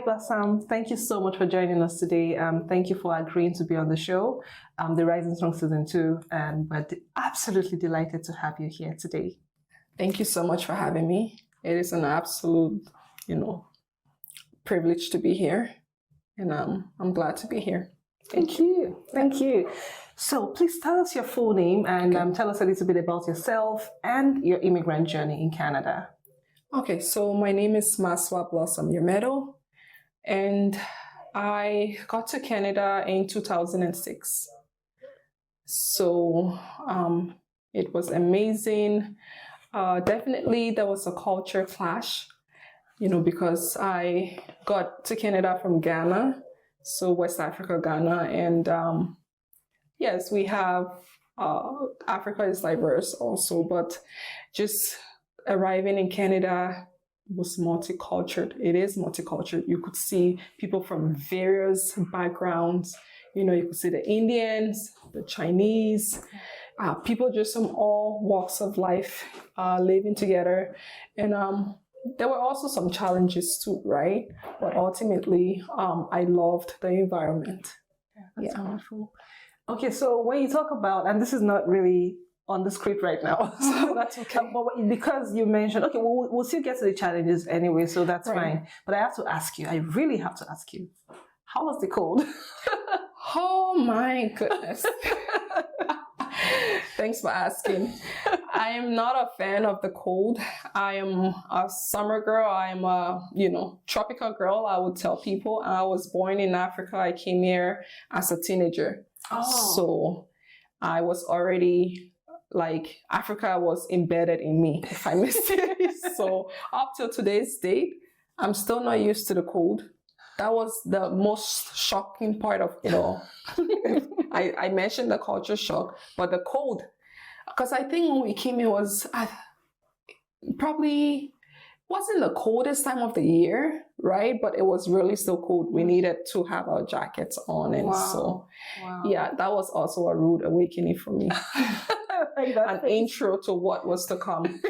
Blossom. Thank you so much for joining us today. Thank you for agreeing to be on the show, the Rising Strong Season 2. And we're absolutely delighted to have you here today. Thank you so much for having me. It is an absolute, privilege to be here. And I'm glad to be here. Thank you. Thank you. So please tell us your full name and tell us a little bit about yourself and your immigrant journey in Canada. Okay, so my name is Marswa Blossom Yarmeto, and I got to Canada in 2006. So it was amazing. Definitely there was a culture clash, because I got to Canada from Ghana, so West Africa, Ghana, and yes, we have, Africa is diverse also, but just arriving in Canada was multicultural. It is multicultural. You could see people from various backgrounds. You could see the Indians, the Chinese, people just from all walks of life living together. And there were also some challenges too, right? But ultimately, I loved the environment. That's wonderful. Okay, so when you talk about, and this is not really on the script right now, so that's okay. But because you mentioned, okay, we'll still get to the challenges anyway, so that's fine. But I have to ask you, I really have to ask you, how was the cold? Oh my goodness. Thanks for asking. I am not a fan of the cold. I am a summer girl. I am a, tropical girl, I would tell people. I was born in Africa. I came here as a teenager. Oh. So I was already Africa was embedded in me, if I may say. So up till today's date, I'm still not used to the cold. That was the most shocking part of it all. I mentioned the culture shock, but the cold, because I think when we came, it was probably wasn't the coldest time of the year, right? But it was really still cold. We needed to have our jackets on. And yeah, that was also a rude awakening for me. An intro to what was to come.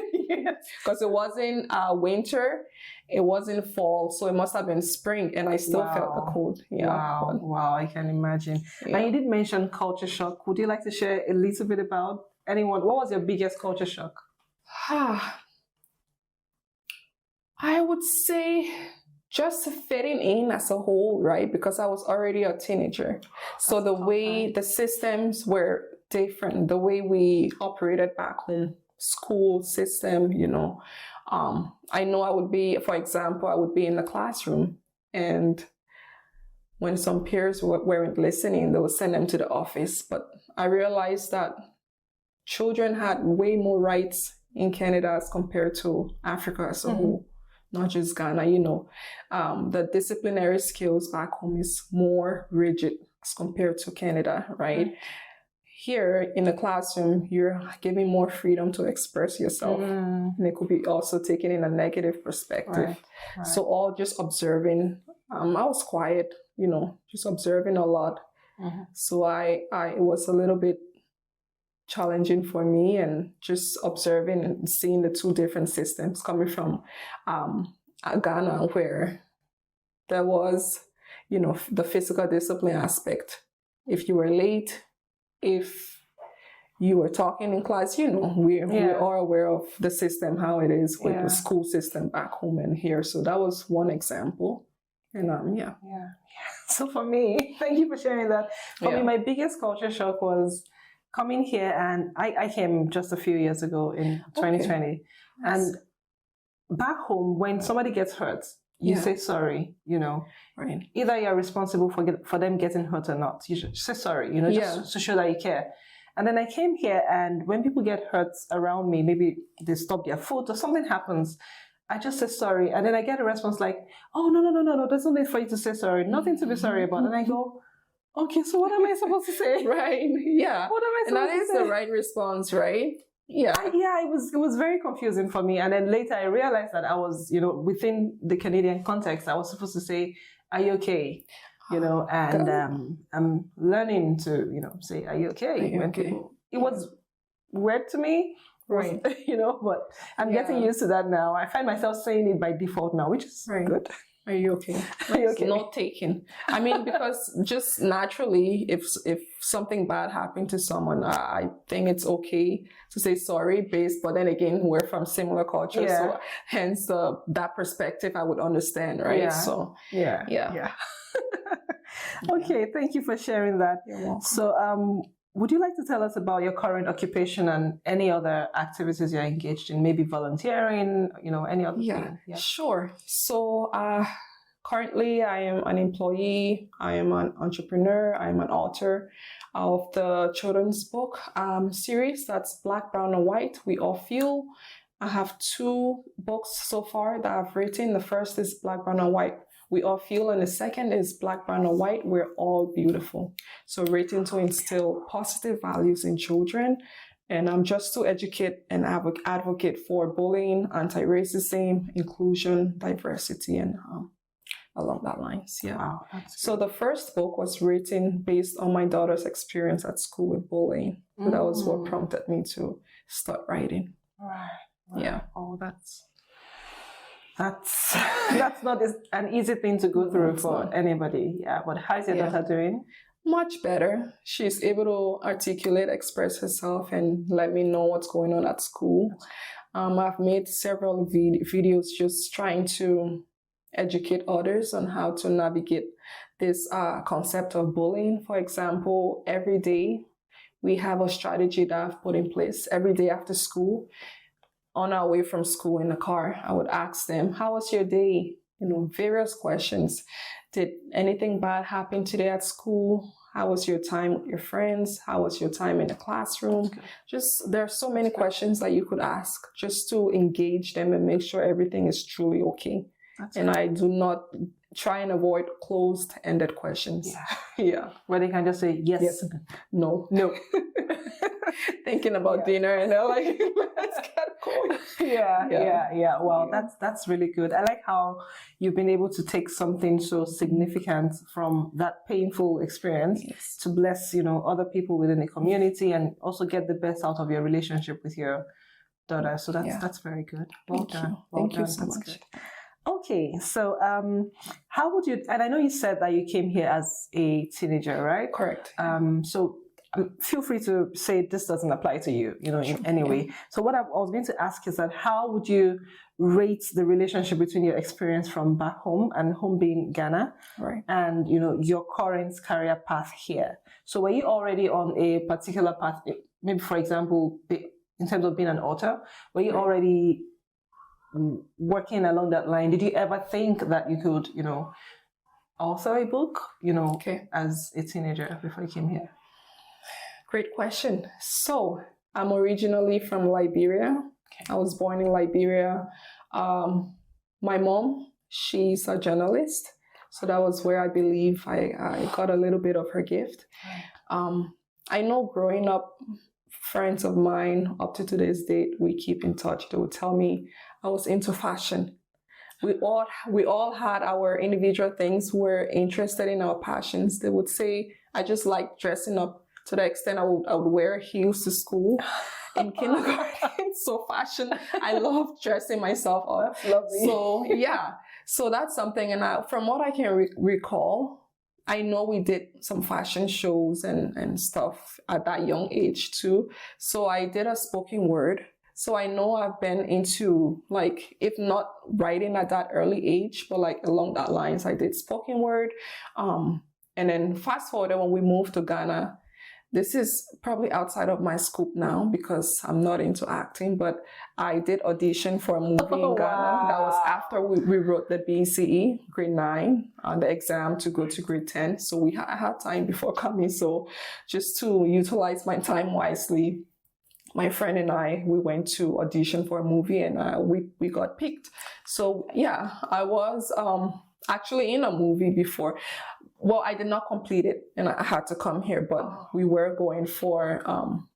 Because it wasn't winter, it wasn't fall, so it must have been spring, and I still felt the cold. Yeah. Wow, I can imagine. Yeah. And you did mention culture shock. Would you like to share a little bit about anyone? What was your biggest culture shock? I would say just fitting in as a whole, right? Because I was already a teenager. So the way the systems were different, the way we operated back home, school system, I know I would be, for example, I would be in the classroom, and when some peers weren't listening, they would send them to the office. But I realized that children had way more rights in Canada as compared to Africa as a whole, not just Ghana. The disciplinary skills back home is more rigid as compared to Canada, right? Here in the classroom, you're giving more freedom to express yourself. And it could be also taken in a negative perspective. Right. So all just observing, I was quiet, just observing a lot. So it was a little bit challenging for me, and just observing and seeing the two different systems coming from Ghana, where there was, the physical discipline aspect. If you were late, if you were talking in class, we are aware of the system, how it is with the school system back home and here. So that was one example. And So for me, thank you for sharing that. For me, my biggest culture shock was coming here, and I came just a few years ago in 2020. And back home, when somebody gets hurt, you say sorry, Right. Either you're responsible for them getting hurt or not. You should say sorry, just to show that you care. And then I came here, and when people get hurt around me, maybe they stop their foot or something happens, I just say sorry. And then I get a response like, oh, no, there's no need for you to say sorry. Nothing to be sorry about. And I go, okay, so what am I supposed to say? Right. Yeah. What am I supposed to say? And that is the right response, right? Yeah. It was very confusing for me. And then later I realized that I was, within the Canadian context, I was supposed to say, are you okay? And I'm learning to, say, are you okay? It was weird to me, right? But I'm getting used to that now. I find myself saying it by default now, which is good. Are you okay? Are you okay? Note taking. I mean, because just naturally, if something bad happened to someone, I think it's okay to say sorry but then again, we're from similar cultures, so hence that perspective I would understand, right? Yeah. So yeah. Okay, thank you for sharing that. You're welcome. So would you like to tell us about your current occupation and any other activities you're engaged in, maybe volunteering, any other thing? Yeah, sure. So currently I am an employee, I am an entrepreneur, I am an author of the children's book series that's Black, Brown, and White, We All Feel. I have 2 books so far that I've written. The first is Black, Brown, and White, We All Feel, and the second is Black, Brown, and White, We're All Beautiful. So written to instill positive values in children, and I'm just to educate and advocate for bullying, anti-racism, inclusion, diversity, and along that lines. Yeah. Wow, so the first book was written based on my daughter's experience at school with bullying. So that was what prompted me to start writing. Right. Yeah. Oh, that's not an easy thing to go through for anybody. Yeah. But how's your daughter doing? Much better. She's able to articulate, express herself, and let me know what's going on at school. I've made several videos just trying to educate others on how to navigate this concept of bullying. For example, every day we have a strategy that I've put in place. Every day after school, on our way from school in the car, I would ask them, how was your day? Various questions. Did anything bad happen today at school? How was your time with your friends? How was your time in the classroom? There are so many questions that you could ask just to engage them and make sure everything is truly okay. I do not try and avoid closed-ended questions. Yeah. Where they can just say yes. No. Thinking about dinner, and they're like, let's get going. Yeah. Well, that's really good. I like how you've been able to take something so significant from that painful experience to bless, other people within the community and also get the best out of your relationship with your daughter. So that's very good. Well done. Thank you so much. Good. Okay, so how would you, and I know you said that you came here as a teenager, right? Correct. So feel free to say this doesn't apply to you, in any way. So what I was going to ask is that how would you rate the relationship between your experience from back home and home being Ghana, right, and, your current career path here? So were you already on a particular path, maybe for example, in terms of being an author, were you already working along that line? Did you ever think that you could, author a book, as a teenager before you came here? Great question. So I'm originally from Liberia. Okay. I was born in Liberia. My mom, she's a journalist. So that was where I believe I got a little bit of her gift. I know growing up, friends of mine up to today's date, we keep in touch. They would tell me I was into fashion. We all had our individual things. We're interested in our passions. They would say, I just like dressing up to the extent I would wear heels to school in kindergarten. So fashion, I love dressing myself up. That's lovely. So so that's something. And from what I can recall, I know we did some fashion shows and stuff at that young age too. So I did a spoken word. So I know I've been into, if not writing at that early age, but along that lines, I did spoken word. And then fast forward when we moved to Ghana, this is probably outside of my scope now because I'm not into acting, but I did audition for a movie in Ghana. Wow. That was after we wrote the BCE, grade 9, on the exam to go to grade 10. So I had time before coming. So just to utilize my time wisely, my friend and I, we went to audition for a movie and we got picked. So I was actually in a movie before. Well, I did not complete it and I had to come here, but we were going for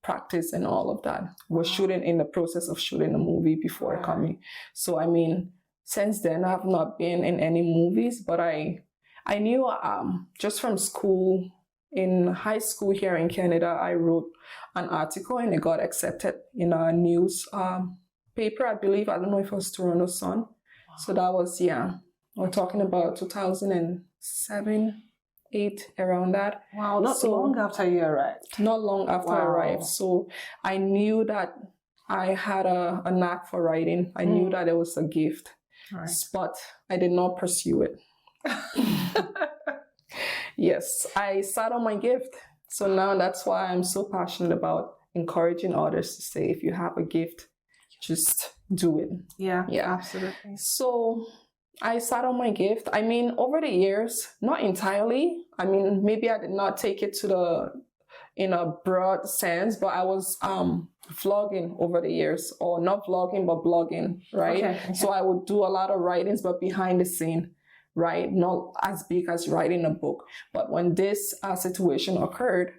practice and all of that. We're in the process of shooting a movie before coming. So, since then I've not been in any movies, but I knew just from school, in high school here in Canada, I wrote an article and it got accepted in a news paper, I believe. I don't know if it was Toronto Sun. Wow. So that was, We're talking about 2007, 8, around that. Wow, not long after you arrived. Not long after I arrived. So I knew that I had a knack for writing. I knew that it was a gift, but I did not pursue it. Yes, I sat on my gift. So now that's why I'm so passionate about encouraging others to say, if you have a gift, just do it. Yeah, absolutely. So I sat on my gift. I mean, over the years, not entirely. I mean, maybe I did not take it in a broad sense, but I was vlogging over the years, or not vlogging, but blogging, right? Okay. So I would do a lot of writings, but behind the scene, right? Not as big as writing a book. But when this situation occurred,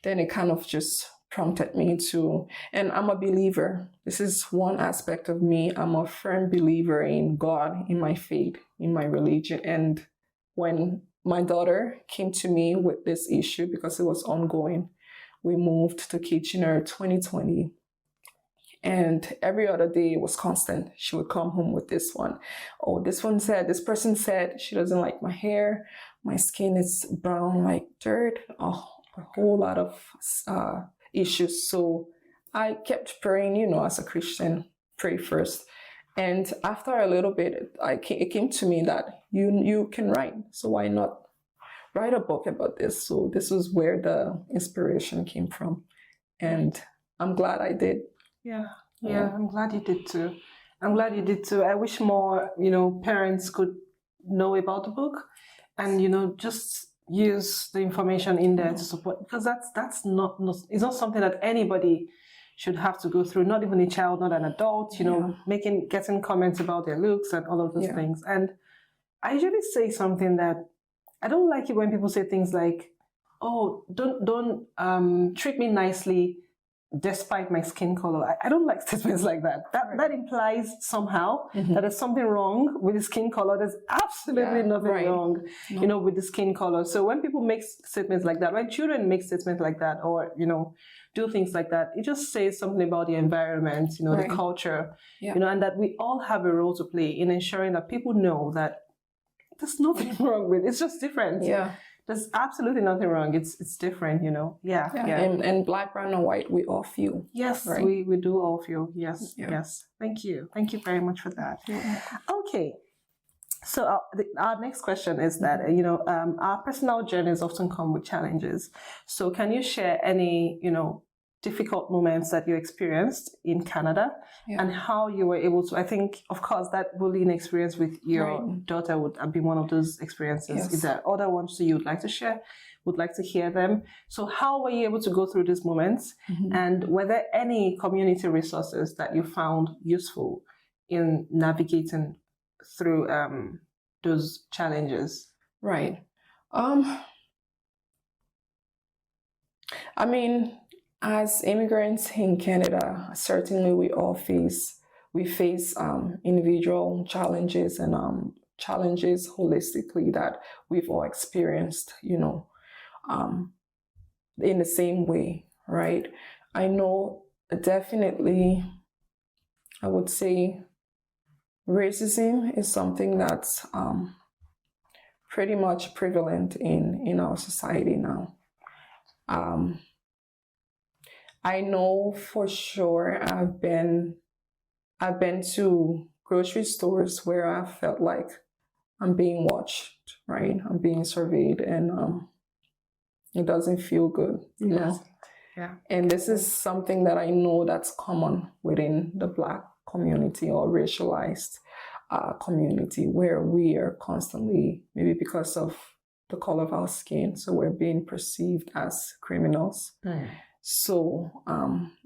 then it kind of just prompted me to, and I'm a believer. This is one aspect of me. I'm a firm believer in God, in my faith, in my religion. And when my daughter came to me with this issue, because it was ongoing, we moved to Kitchener 2020. And every other day it was constant. She would come home with this one. Oh, this person said she doesn't like my hair. My skin is brown like dirt. Oh, a whole lot of issues. So I kept praying, as a Christian, pray first. And after a little bit, it came to me that you can write. So why not write a book about this? So this was where the inspiration came from. And I'm glad I did. Yeah, I'm glad you did too. I wish more, parents could know about the book and, just use the information in there to support, because that's not it's not something that anybody should have to go through, not even a child, not an adult, getting comments about their looks and all of those things. And I usually say something that I don't like it when people say things like, oh, don't treat me nicely despite my skin color. I don't like statements like that. That implies somehow that there's something wrong with the skin color. There's absolutely nothing wrong, with the skin color. So when people make statements like that, when children make statements like that, or, do things like that, it just says something about the environment, the culture, and that we all have a role to play in ensuring that people know that there's nothing wrong with it. It's just different. Yeah. There's absolutely nothing wrong. It's different, Yeah. And black, brown, and white, we all feel. Yes, right? we do all feel. Yes, yes. Thank you very much for that. Yeah. Okay. So our next question is that our personal journeys often come with challenges. So can you share any difficult moments that you experienced in Canada and how you were able to? I think, of course, that bullying experience with your daughter would have been one of those experiences. Yes. Is there other ones that you would like to share? Would like to hear them. So how were you able to go through these moments? And were there any community resources that you found useful in navigating through those challenges? Right. I mean, as immigrants in Canada, certainly we face individual challenges and challenges holistically that we've all experienced, in the same way, right? I know definitely, I would say racism is something that's pretty much prevalent in our society now. I know for sure I've been to grocery stores where I felt like I'm being watched, right? I'm being surveyed, and it doesn't feel good, know? Yeah. And this is something that I know that's common within the Black community or racialized community, where we are constantly, maybe because of the color of our skin, so we're being perceived as criminals. So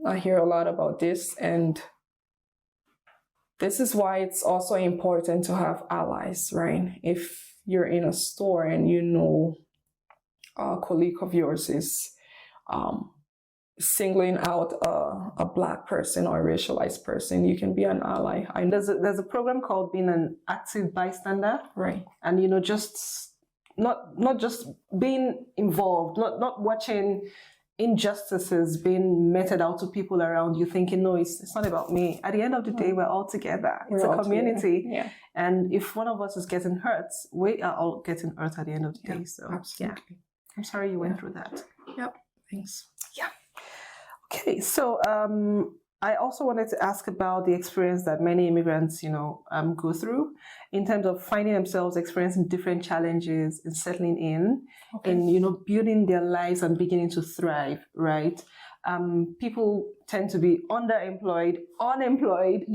I hear a lot about this, and this is why it's also important to have allies, right? If you're in a store and a colleague of yours is singling out a Black person or a racialized person, you can be an ally. There's a program called being an active bystander, right? And just not just being involved, not watching injustices being meted out to people around you, thinking, no, it's not about me. At the end of the day, we're all together. It's a community. Yeah. And if one of us is getting hurt, we are all getting hurt at the end of the day. So, absolutely. I'm sorry you went through that. Yep. Thanks. Yeah. Okay. So, I also wanted to ask about the experience that many immigrants, go through in terms of finding themselves experiencing different challenges in settling in, and building their lives and beginning to thrive. Right? People tend to be underemployed, unemployed,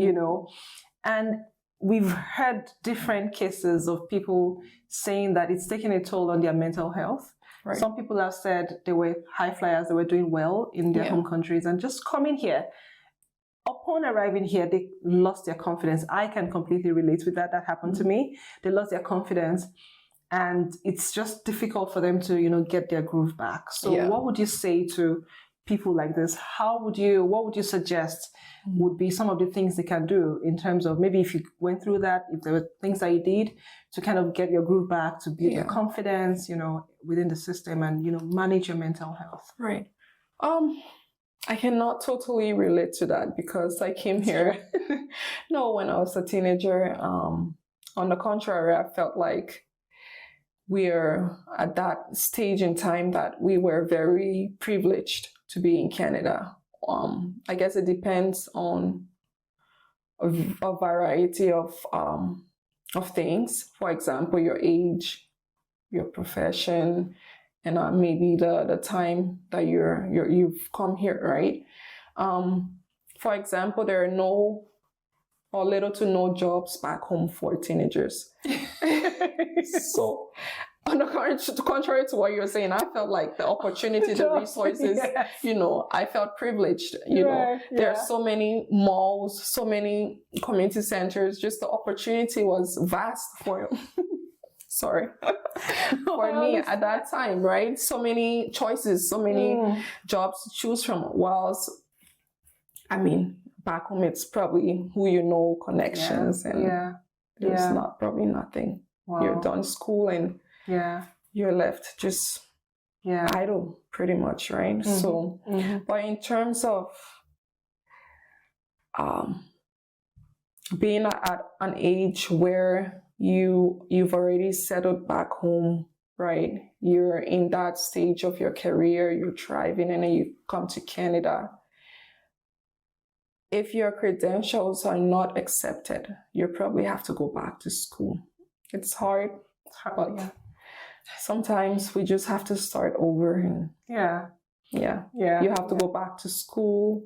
and we've heard different cases of people saying that it's taking a toll on their mental health. Right. Some people have said they were high flyers, they were doing well in their home countries, and just coming here. Upon arriving here, they lost their confidence. I can completely relate with that. That happened to me. They lost their confidence, and it's just difficult for them to, get their groove back. So what would you say to people like this? What would you suggest would be some of the things they can do in terms of maybe if you went through that, if there were things that you did to kind of get your groove back, to build your confidence, within the system and, manage your mental health? Right. I cannot totally relate to that because I came here, when I was a teenager. On the contrary, I felt like we're at that stage in time that we were very privileged to be in Canada. I guess it depends on a variety of things. For example, your age, your profession, and maybe the time that you've come here, right? For example, there are no or little to no jobs back home for teenagers. So, on the contrary to what you're saying, I felt like the opportunity, the resources, I felt privileged. There are so many malls, so many community centers. Just the opportunity was vast for for me at that time, right? So many choices, so many jobs to choose from. Whilst, back home, it's probably who you know, connections, and there's probably nothing. Wow. You're done school and you're left just idle, pretty much, right? Mm-hmm. So, but in terms of being at an age where you've already settled back home, right? You're in that stage of your career, you're thriving, and then you come to Canada. If your credentials are not accepted, you probably have to go back to school. It's hard, but sometimes we just have to start over. And you have to go back to school,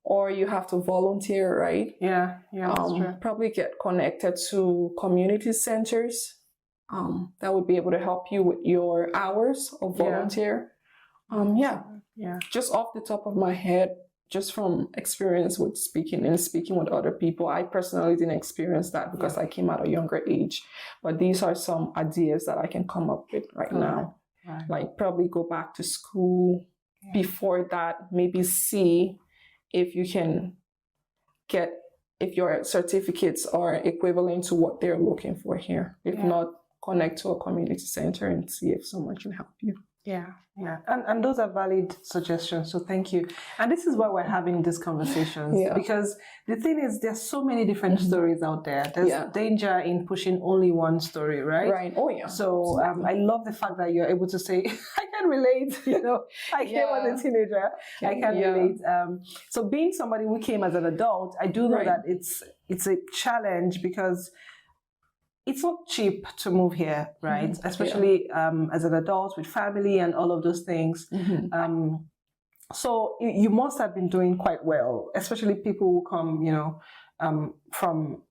or you have to volunteer, right? That's true. Probably get connected to community centers that would be able to help you with your hours of volunteer. Just off the top of my head, just from experience with speaking with other people, I personally didn't experience that because I came at a younger age. But these are some ideas that I can come up with right now. Right. Like probably go back to school. Before that, maybe see if you can if your certificates are equivalent to what they're looking for here. If not, connect to a community center and see if someone can help you. And those are valid suggestions, so thank you. And this is why we're having these conversations, because the thing is, there's so many different stories out there. There's danger in pushing only one story, right? Right. Oh yeah. So I love the fact that you're able to say, I can relate, I came as a teenager, I can relate. So being somebody who came as an adult, I do know that it's a challenge because it's not cheap to move here, right? Mm-hmm. Especially as an adult with family and all of those things. Mm-hmm. So you must have been doing quite well, especially people who come, from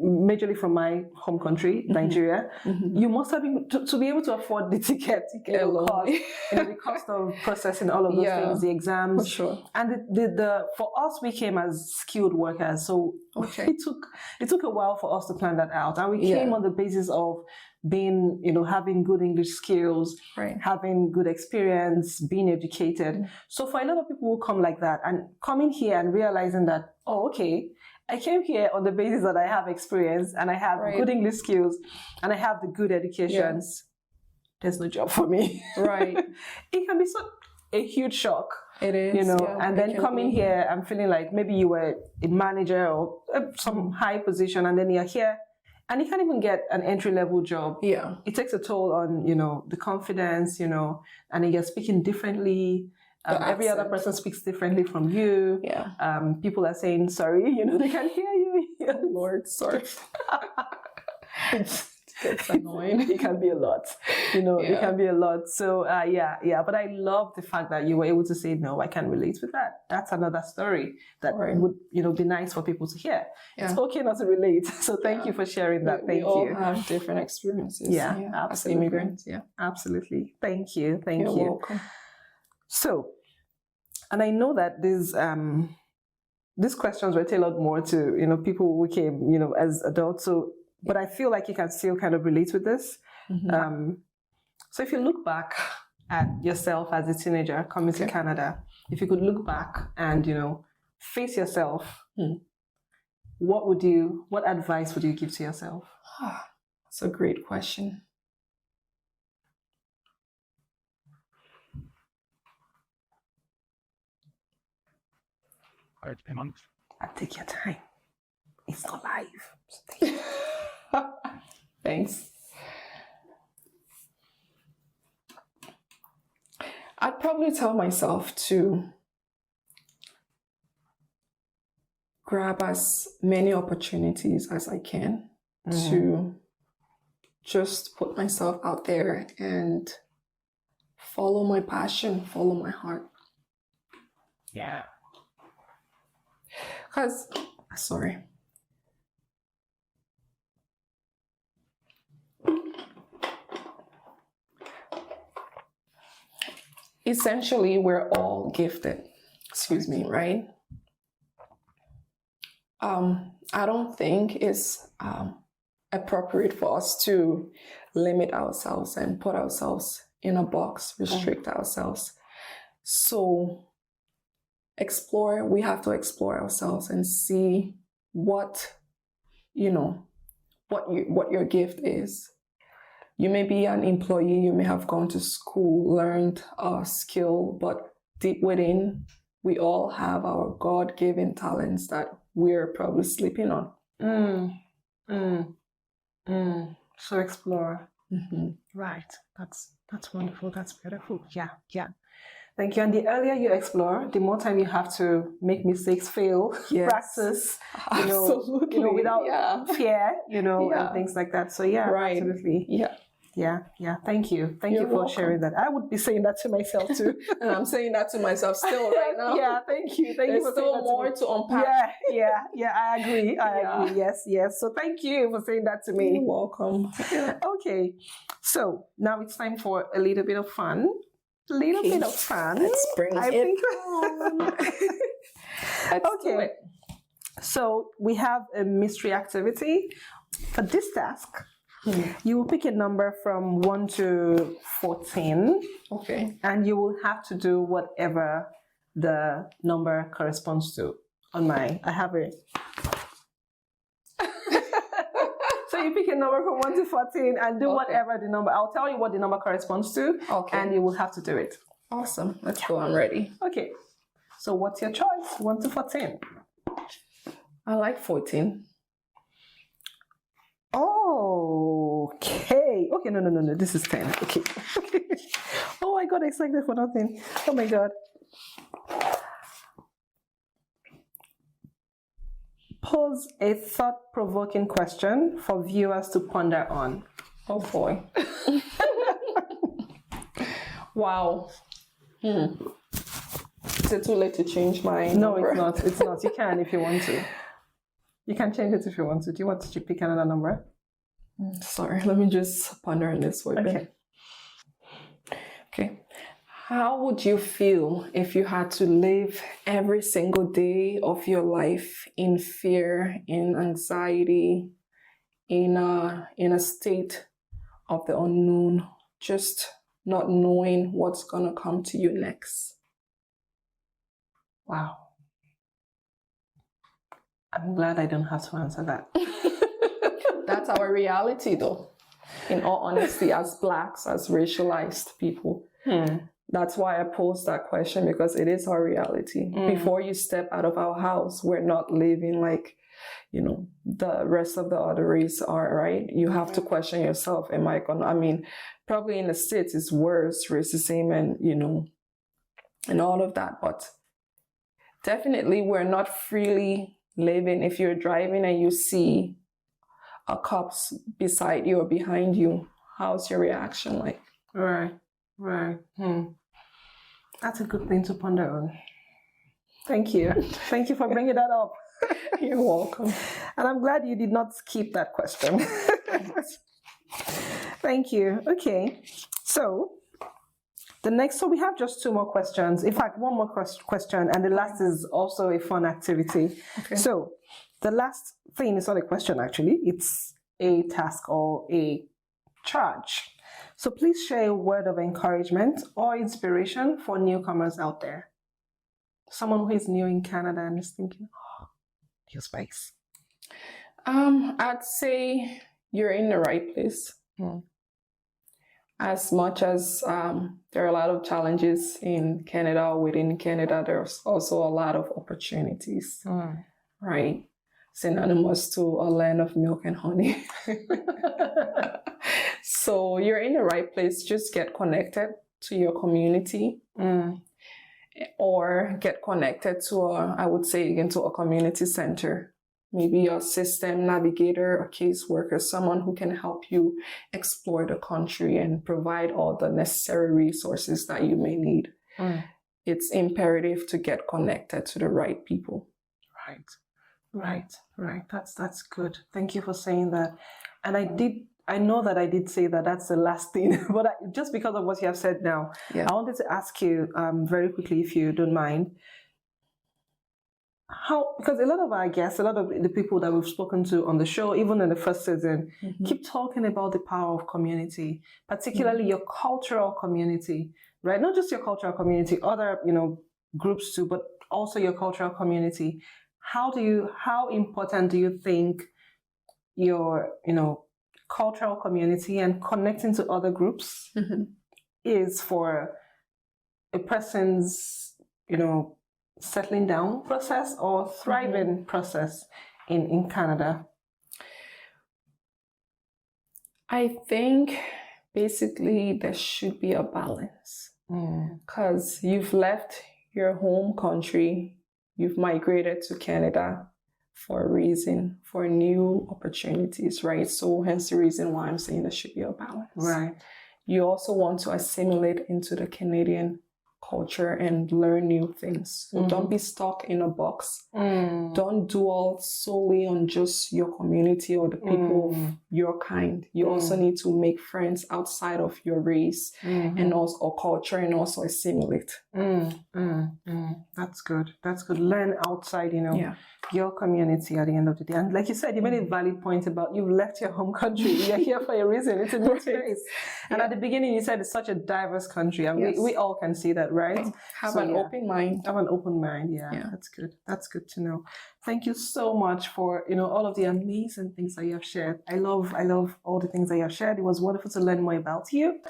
majorly from my home country, Nigeria. Mm-hmm. You must have been to be able to afford the ticket cost, the cost of processing all of those things, the exams, for sure. And the for us, we came as skilled workers, so it took a while for us to plan that out, and we came on the basis of being, having good English skills, having good experience, being educated. Mm-hmm. So for a lot of people who come like that and coming here and realizing that, I came here on the basis that I have experience and I have good English skills and I have the good educations. There's no job for me. Right. It can be so a huge shock. It is, you know. yeah, And then coming here, I'm feeling like maybe you were a manager or some high position, and then you're here, and you can't even get an entry-level job. Yeah. It takes a toll on, you know, the confidence, you know, and then you're speaking differently. Every other person speaks differently from you. Yeah. People are saying sorry, you know, they can hear you. Oh, Lord, sorry. It's annoying. It can be a lot, you know. It can be a lot. So yeah. But I love the fact that you were able to say, no, I can relate with that. That's another story that would, you know, be nice for people to hear. Yeah. It's okay not to relate. So thank you for sharing that. Thank you. We all have different experiences. Yeah, absolutely. As immigrants. Yeah, absolutely. Thank you. You're welcome. So, and I know that these questions were tailored more to, you know, people who came, you know, as adults. So, but I feel like you can still kind of relate with this. Mm-hmm. So if you look back at yourself as a teenager coming to Canada, if you could look back and, you know, face yourself, what advice would you give to yourself? That's a great question. Take your time. It's not live. Thanks. I'd probably tell myself to grab as many opportunities as I can, to just put myself out there and follow my passion, follow my heart. Yeah. Because, essentially, we're all gifted. Excuse me, right? I don't think it's appropriate for us to limit ourselves and put ourselves in a box, restrict ourselves. So we have to explore ourselves and see what your gift is. You may be an employee, you may have gone to school, learned a skill, but deep within, we all have our God-given talents that we're probably sleeping on. So explore. Right. That's wonderful. That's beautiful. Yeah. Thank you. And the earlier you explore, the more time you have to make mistakes, fail, practice, absolutely. without fear, and things like that. So right. Absolutely. Yeah. Thank you. Thank you for sharing that. I would be saying that to myself too. And I'm saying that to myself still right now. Yeah, thank you. There's for still more to unpack. Yeah, I agree. I agree. Yes. So thank you for saying that to me. You're welcome. Okay. So now it's time for a little bit of fun. Let's bring it on. Let's do it. So we have a mystery activity. For this task, you will pick a number from 1 to 14. Okay. And you will have to do whatever the number corresponds to. I have it. So you pick a number from 1 to 14 and do whatever the number. I'll tell you what the number corresponds to. Okay. And you will have to do it. Awesome. Let's go. I'm ready. Okay. So what's your choice? 1 to 14. I like 14. Okay. No. This is 10. Okay. Oh, I got excited for nothing. Oh my God. Pose a thought-provoking question for viewers to ponder on. Oh boy. Wow. Is it too late to change my number? No, it's not. You can if you want to. You can change it if you want to. Do you want to pick another number? Sorry, let me just ponder on this one. Okay. How would you feel if you had to live every single day of your life in fear, in anxiety, in a state of the unknown, just not knowing what's gonna come to you next? Wow. I'm glad I don't have to answer that. That's our reality, though. In all honesty, as Blacks, as racialized people. That's why I posed that question, because it is our reality. Before you step out of our house, we're not living like, you know, the rest of the other race are, right? You have to question yourself. Am I gonna, I mean, probably in the States it's worse, racism and, you know, and all of that. But definitely we're not freely living. If you're driving and you see a cops beside you or behind you, how's your reaction like? Right. That's a good thing to ponder on. Thank you. Thank you for bringing that up. You're welcome. And I'm glad you did not skip that question. Thank you. Okay. So we have just 2 more questions. In fact, 1 more question, and the last is also a fun activity. Okay. So the last thing is not a question, actually. It's a task or a charge. So please share a word of encouragement or inspiration for newcomers out there. Someone who is new in Canada and is thinking, new space. I'd say you're in the right place. As much as there are a lot of challenges in Canada, within Canada, there's also a lot of opportunities, right? Synonymous to a land of milk and honey. So you're in the right place. Just get connected to your community, or get connected to I would say again, to a community center. Maybe a system navigator, a caseworker, someone who can help you explore the country and provide all the necessary resources that you may need. It's imperative to get connected to the right people. Right. That's good. Thank you for saying that. And I know that I did say that that's the last thing, but just because of what you have said now, I wanted to ask you very quickly, if you don't mind, because a lot of our guests, a lot of the people that we've spoken to on the show, even in the first season, keep talking about the power of community, particularly your cultural community, right? Not just your cultural community, other, you know, groups too, but also your cultural community. How important do you think your, you know, cultural community and connecting to other groups is for a person's, you know, settling down process or thriving process in Canada? I think basically there should be a balance, because you've left your home country, you've migrated to Canada for a reason, for new opportunities, right? So hence the reason why I'm saying there should be a balance. Right. You also want to assimilate into the Canadian culture and learn new things. So don't be stuck in a box. Don't dwell solely on just your community or the people of your kind. You also need to make friends outside of your race and also or culture, and also assimilate. That's good. Learn outside, you know, your community at the end of the day. And like you said, you made a valid point about you've left your home country. You're here for a reason. It's a new place. And at the beginning, you said it's such a diverse country, and we all can see that, right? Have an open mind. Have an open mind. Yeah, that's good. That's good to know. Thank you so much for, you know, all of the amazing things that you have shared. I love all the things that you have shared. It was wonderful to learn more about you.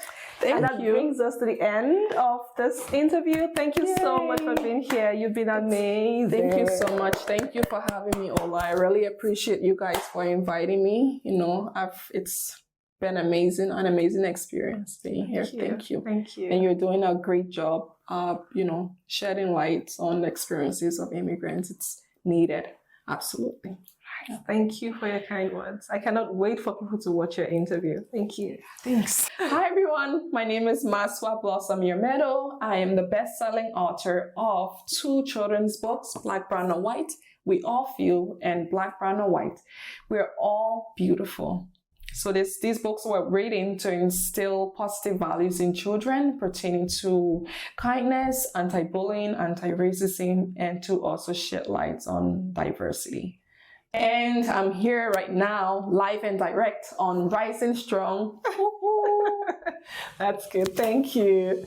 And that brings us to the end of this interview. Thank you so much for being here. You've been amazing. Thank you so much. Thank you for having me, Ola. I really appreciate you guys for inviting me. You know, it's been an amazing experience being here. Thank you. And you're doing a great job, you know, shedding light on the experiences of immigrants. It's needed. Absolutely. Thank you for your kind words. I cannot wait for people to watch your interview. Thank you. Thanks. Hi, everyone. My name is Marswa Yarmeto. I am the best-selling author of 2 children's books, Black, Brown, and White, We All Feel, and Black, Brown, and White. We're all beautiful. So these books were written to instill positive values in children pertaining to kindness, anti-bullying, anti-racism, and to also shed light on diversity. And I'm here right now, live and direct on Rising Strong. That's good. Thank you.